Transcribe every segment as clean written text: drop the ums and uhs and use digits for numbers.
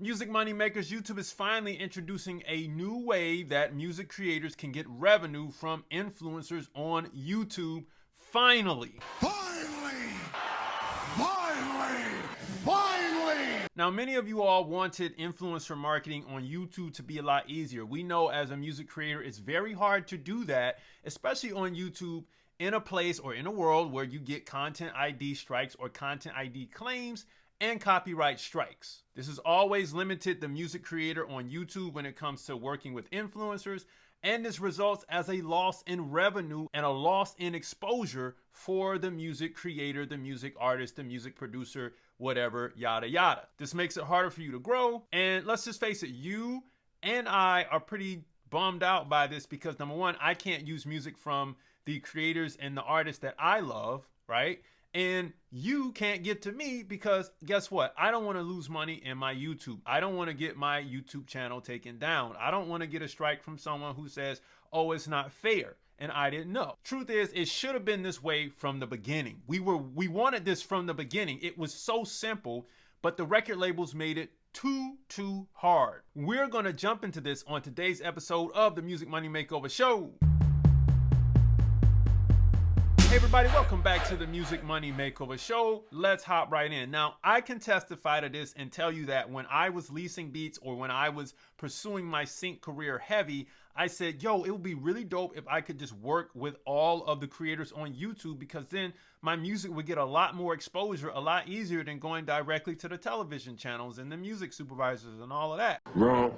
Music money makers, YouTube is finally introducing a new way that music creators can get revenue from influencers on YouTube. Finally. Now, many of you all wanted influencer marketing on YouTube to be a lot easier. We know as a music creator, it's very hard to do that, especially on YouTube, in a place or in a world where you get content ID strikes or content ID claims and copyright strikes. This has always limited the music creator on YouTube when it comes to working with influencers, and this results as a loss in revenue and a loss in exposure for the music creator, the music artist, the music producer, whatever, yada yada. This makes it harder for you to grow, and let's just face it, you and I are pretty bummed out by this because number one, I can't use music from the creators and the artists that I love, right? And you can't get to me because guess what? I don't want to lose money in my YouTube. I don't want to get my YouTube channel taken down. I don't want to get a strike from someone who says, oh, it's not fair. And I didn't know. Truth is, it should have been this way from the beginning. We wanted this from the beginning. It was so simple, but the record labels made it too hard. We're going to jump into this on today's episode of the Music Money Makeover Show. Hey everybody, welcome back to the Music Money Makeover Show. Let's hop right in. Now, I can testify to this and tell you that when I was leasing beats or when I was pursuing my sync career heavy, I said, yo, it would be really dope if I could just work with all of the creators on YouTube because then my music would get a lot more exposure, a lot easier than going directly to the television channels and the music supervisors and all of that. Wrong.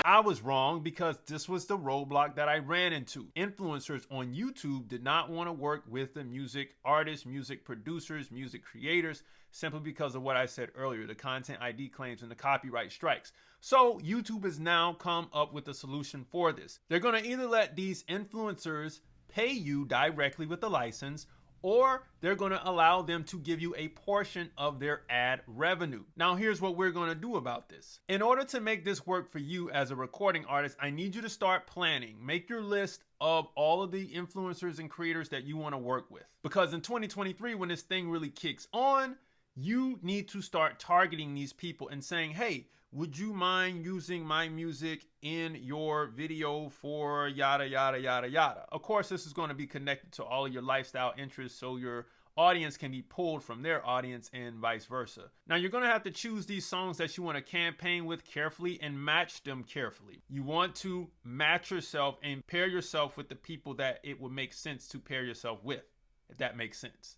I was wrong because this was the roadblock that I ran into. Influencers on YouTube did not want to work with the music artists, music producers, music creators, simply because of what I said earlier, the content ID claims and the copyright strikes. So YouTube has now come up with a solution for this. They're going to either let these influencers pay you directly with the license, or they're going to allow them to give you a portion of their ad revenue. Now, here's what we're going to do about this. In order to make this work for you as a recording artist, I need you to start planning. Make your list of all of the influencers and creators that you want to work with. Because in 2023, when this thing really kicks on, you need to start targeting these people and saying, hey, would you mind using my music in your video for yada, yada, yada, yada? Of course, this is going to be connected to all of your lifestyle interests so your audience can be pulled from their audience and vice versa. Now, you're going to have to choose these songs that you want to campaign with carefully and match them carefully. You want to match yourself and pair yourself with the people that it would make sense to pair yourself with, if that makes sense.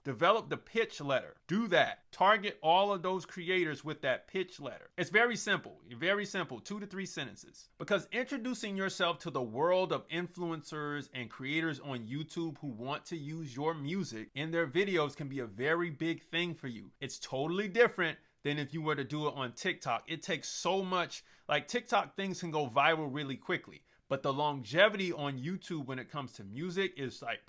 Develop the pitch letter. Do that. Target all of those creators with that pitch letter. It's very simple, 2 to 3 sentences. Because introducing yourself to the world of influencers and creators on YouTube who want to use your music in their videos can be a very big thing for you. It's totally different than if you were to do it on TikTok. It takes so much, like TikTok things can go viral really quickly. But the longevity on YouTube when it comes to music is like,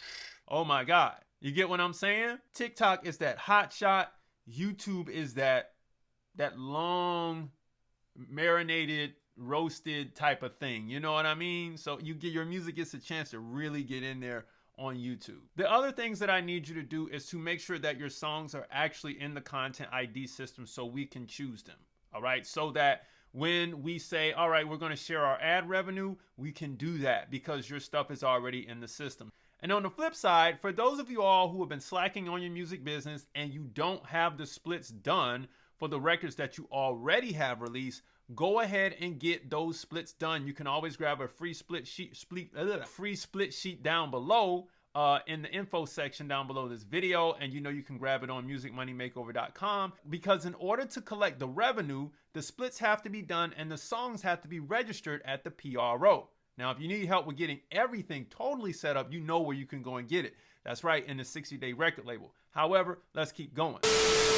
oh my God. You get what I'm saying? TikTok is that hot shot. YouTube is that long marinated, roasted type of thing. You know what I mean? So your music gets a chance to really get in there on YouTube. The other things that I need you to do is to make sure that your songs are actually in the content ID system so we can choose them. All right. So that when we say, all right, we're going to share our ad revenue, we can do that because your stuff is already in the system. And on the flip side, for those of you all who have been slacking on your music business and you don't have the splits done for the records that you already have released, go ahead and get those splits done. You can always grab a free split sheet down below in the info section down below this video. And you can grab it on musicmoneymakeover.com because in order to collect the revenue, the splits have to be done and the songs have to be registered at the PRO. Now, if you need help with getting everything totally set up, you know where you can go and get it. That's right, in the 60-day record label. However, let's keep going.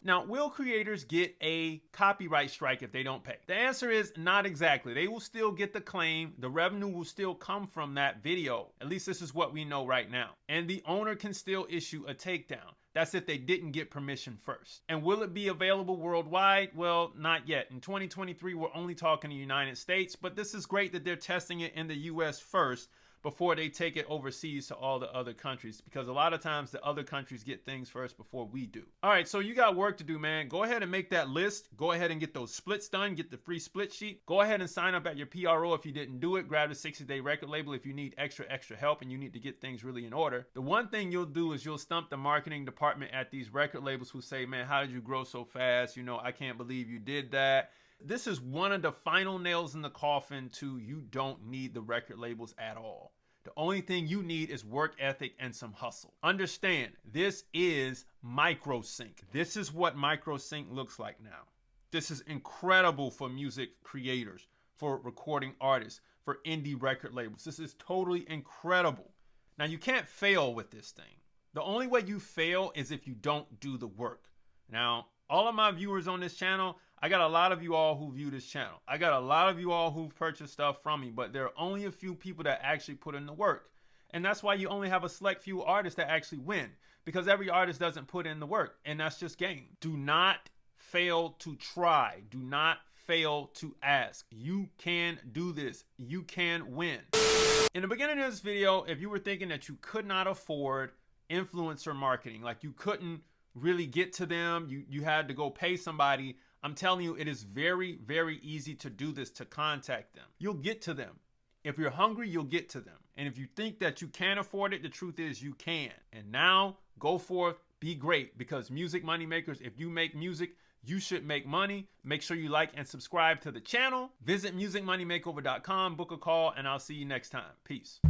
Now, will creators get a copyright strike if they don't pay? The answer is not exactly. They will still get the claim. The revenue will still come from that video. At least this is what we know right now. And the owner can still issue a takedown. That's if they didn't get permission first. And will it be available worldwide? Well, not yet. In 2023, we're only talking the United States, but this is great that they're testing it in the US first. before they take it overseas to all the other countries, because a lot of times the other countries get things first before we do. All right, so you got work to do, man. Go ahead and make that list. Go ahead and get those splits done. Get the free split sheet. Go ahead and sign up at your PRO if you didn't do it. Grab the 60-day record label if you need extra help and you need to get things really in order. The one thing you'll do is you'll stump the marketing department at these record labels who say, man, how did you grow so fast? You know, I can't believe you did that. This is one of the final nails in the coffin to you don't need the record labels at all. The only thing you need is work ethic and some hustle. Understand, this is microsync. This is what microsync looks like now. This is incredible for music creators, for recording artists, for indie record labels. This is totally incredible. Now, you can't fail with this thing. The only way you fail is if you don't do the work. Now, all of my viewers on this channel, I got a lot of you all who view this channel. I got a lot of you all who've purchased stuff from me, but there are only a few people that actually put in the work. And that's why you only have a select few artists that actually win, because every artist doesn't put in the work, and that's just game. Do not fail to try. Do not fail to ask. You can do this. You can win. In the beginning of this video, if you were thinking that you could not afford influencer marketing, like you couldn't really get to them, you had to go pay somebody, I'm telling you, it is very, very easy to do this, to contact them. You'll get to them. If you're hungry, you'll get to them. And if you think that you can't afford it, the truth is you can. And now, go forth, be great, because music money makers, if you make music, you should make money. Make sure you like and subscribe to the channel. Visit musicmoneymakeover.com, book a call, and I'll see you next time. Peace.